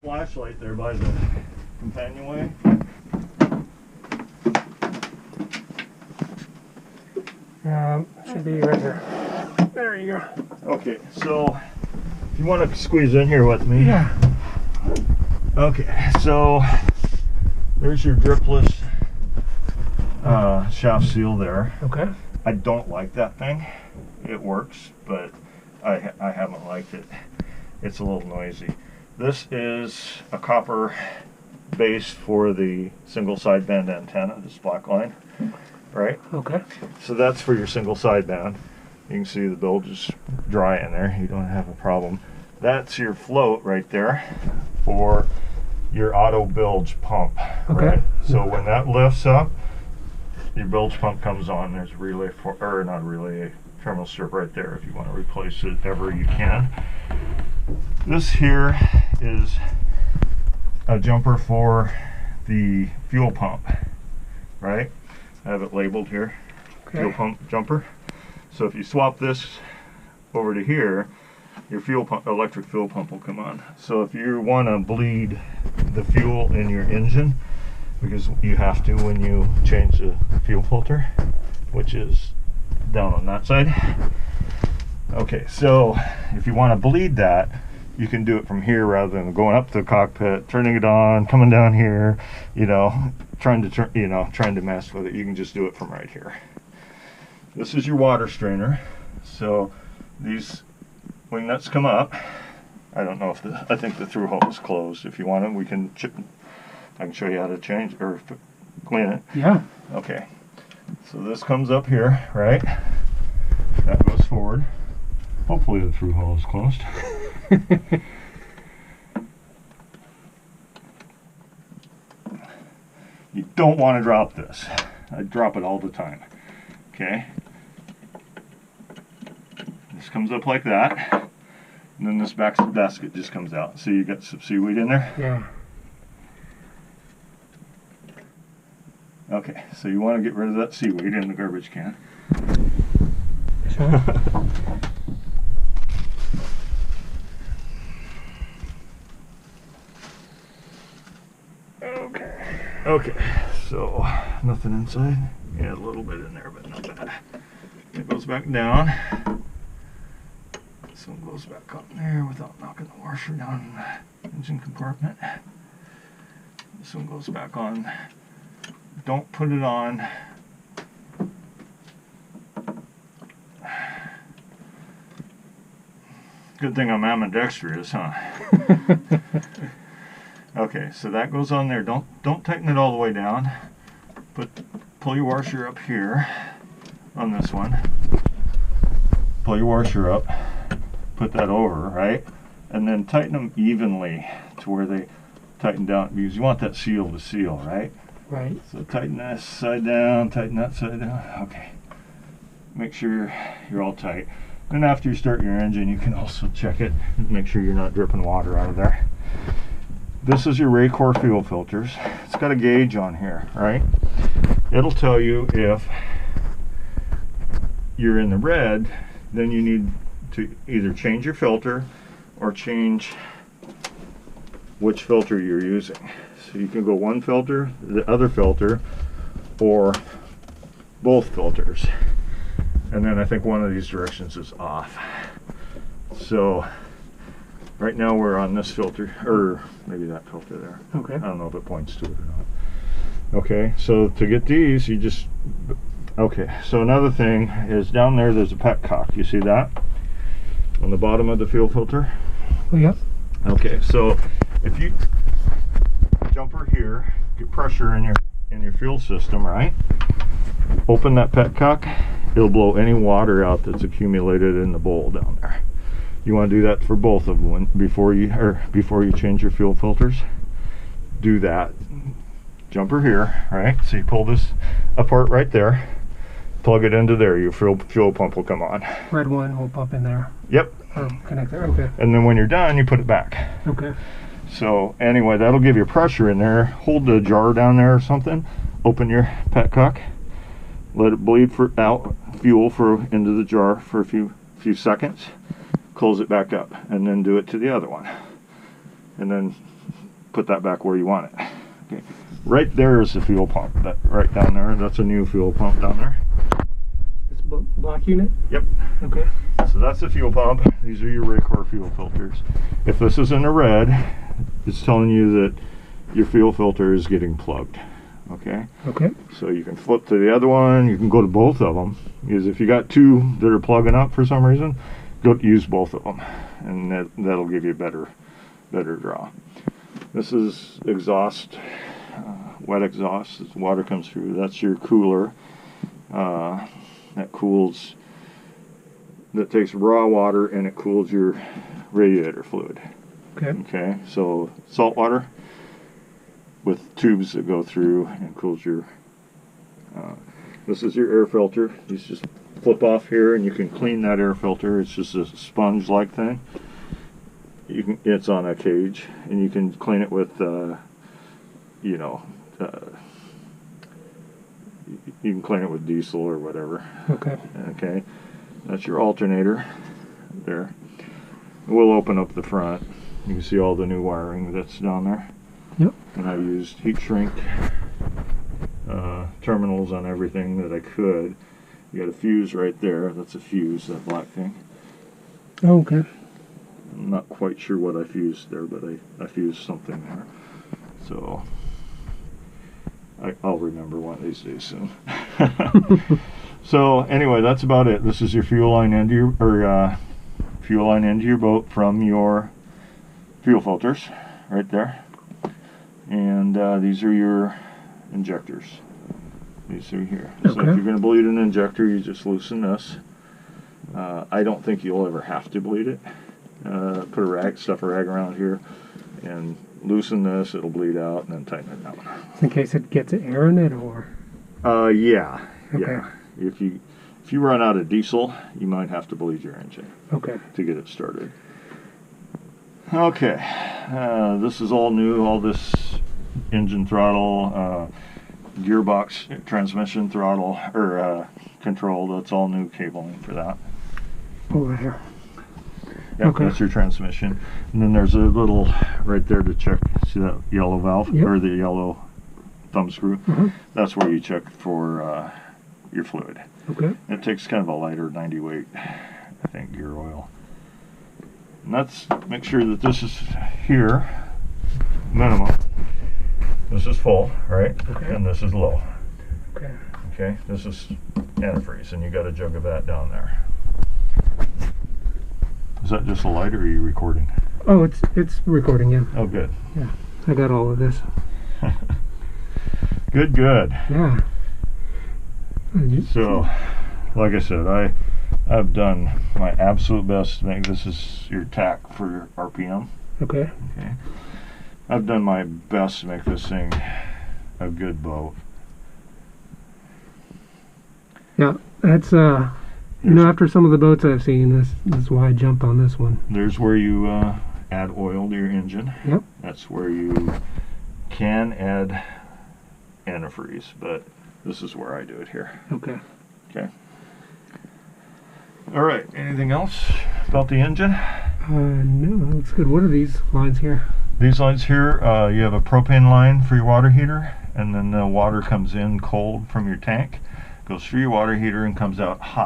Flashlight there by the companionway. Should be right here. There you go. Okay, so if you want to squeeze in here with me. Yeah. Okay, so there's your dripless shaft seal there. Okay. I don't like that thing. It works, but I haven't liked it. It's a little noisy. This is a copper base for the single sideband antenna, this black line, right? Okay. So that's for your single sideband. You can see the bilge is dry in there. You don't have a problem. That's your float right there for your auto bilge pump. Okay. Right? So when that lifts up, your bilge pump comes on. There's a relay for, or not a relay, a terminal strip right there if you want to replace it ever you can. This here is a jumper for the fuel pump, right? I have it labeled here, Okay. fuel pump jumper. So if you swap this over to here, your fuel pump, electric fuel pump will come on. So if you want to bleed the fuel in your engine, because you have to when you change the fuel filter, which is down on that side. Okay, so if you want to bleed that, you can do it from here rather than going up to the cockpit, turning it on, coming down here, you know, trying to mess with it. You can just do it from right here. This is your water strainer. So these wing nuts come up. I don't know if I think the through hole is closed. If you want it, we can I can show you how to change or clean it. Yeah. Okay. So this comes up here, right? That goes forward. Hopefully the through hole is closed. You don't want to drop this. I drop it all the time. Okay. This comes up like that. And then this basket just comes out. See, you got some seaweed in there? Yeah. Okay, so you want to get rid of that seaweed in the garbage can. Sure. Okay, so nothing inside. Yeah, a little bit in there, but not bad. It goes back down. This one goes back up there without knocking the washer down in the engine compartment. This one goes back on. Don't put it on. Good thing I'm ambidextrous, huh? Okay, so that goes on there. Don't tighten it all the way down. Pull your washer up here on this one. Pull your washer up. Put that over, right? And then tighten them evenly to where they tighten down, because you want that seal to seal, right? Right. So tighten this side down, tighten that side down. Okay. Make sure you're all tight. Then after you start your engine, you can also check it and make sure you're not dripping water out of there. This is your Raycor fuel filters. It's got a gauge on here, right? It'll tell you if you're in the red, then you need to either change your filter or change which filter you're using. So you can go one filter, the other filter, or both filters. And then I think one of these directions is off. So right now we're on this filter, or maybe that filter there. Okay. I don't know if it points to it or not. Okay, so to get these, you just, okay, so another thing is down there's a petcock. You see that? On the bottom of the fuel filter? Oh, yeah. Okay, so if you jumper here, get pressure in your fuel system, right? Open that petcock, it'll blow any water out that's accumulated in the bowl down there. You want to do that for both of them before you change your fuel filters. Do that. Jumper here, right? So you pull this apart right there, plug it into there, your fuel pump will come on. Red one will pump in there. Yep. Or connect there. Okay. And then when you're done, you put it back. Okay. So anyway, that'll give you pressure in there. Hold the jar down there or something. Open your petcock. Let it bleed out fuel into the jar for a few seconds. Close it back up, and then do it to the other one. And then put that back where you want it. Okay. Right there is the fuel pump. That right down there. That's a new fuel pump down there. It's black unit? Yep. Okay. So that's the fuel pump. These are your Raycor fuel filters. If this is in the red, it's telling you that your fuel filter is getting plugged. Okay. Okay. So you can flip to the other one. You can go to both of them, because if you got two that are plugging up for some reason, go use both of them, and that'll give you a better draw. This is exhaust, wet exhaust. As water comes through, that's your cooler. That cools. That takes raw water and it cools your radiator fluid. Okay. Okay. So salt water with tubes that go through and cools your. This is your air filter. You just flip off here and you can clean that air filter. It's just a sponge-like thing. It's on a cage, and you can clean it with, you can clean it with diesel or whatever. Okay. Okay. That's your alternator there. We'll open up the front. You can see all the new wiring that's down there. Yep. And I used heat shrink terminals on everything that I could. You got a fuse right there. That's a fuse, that black thing. Oh, okay. I'm not quite sure what I fused there, but I fused something there. So I'll remember one of these days soon. So anyway, that's about it. This is your fuel line into your boat from your fuel filters right there, and these are your injectors. These are here. So if you're going to bleed an injector, you just loosen this. I don't think you'll ever have to bleed it. Put a rag, stuff a rag around here, and loosen this. It'll bleed out, and then tighten it down. In case it gets air in it, or? Yeah. Okay. Yeah. If you run out of diesel, you might have to bleed your engine. Okay. To get it started. Okay. This is all new. All this engine throttle, gearbox, transmission throttle or control. That's all new cabling for that. Over here. Yep, Okay. that's your transmission. And then there's a little right there to check. See that yellow valve? Yep. Or the yellow thumb screw? Mm-hmm. That's where you check for your fluid. Okay. It takes kind of a lighter 90 weight, I think, gear oil. And that's, make sure that this is here, minimum. This is full, right? Okay. And this is low. Okay. Okay, this is antifreeze, and you got a jug of that down there. Is that just a light, or are you recording? Oh, it's recording, yeah. Oh, good. Yeah, I got all of this. Good. Yeah. So, like I said, I've done my absolute best to make this is your tack for your RPM. Okay. Okay. I've done my best to make this thing a good boat. Yeah, that's after some of the boats I've seen, this is why I jumped on this one. There's where you add oil to your engine. Yep. That's where you can add antifreeze, but this is where I do it here. Okay. Okay. All right. Anything else about the engine? No, that looks good. What are these lines here? These lines here, you have a propane line for your water heater, and then the water comes in cold from your tank, goes through your water heater, and comes out hot.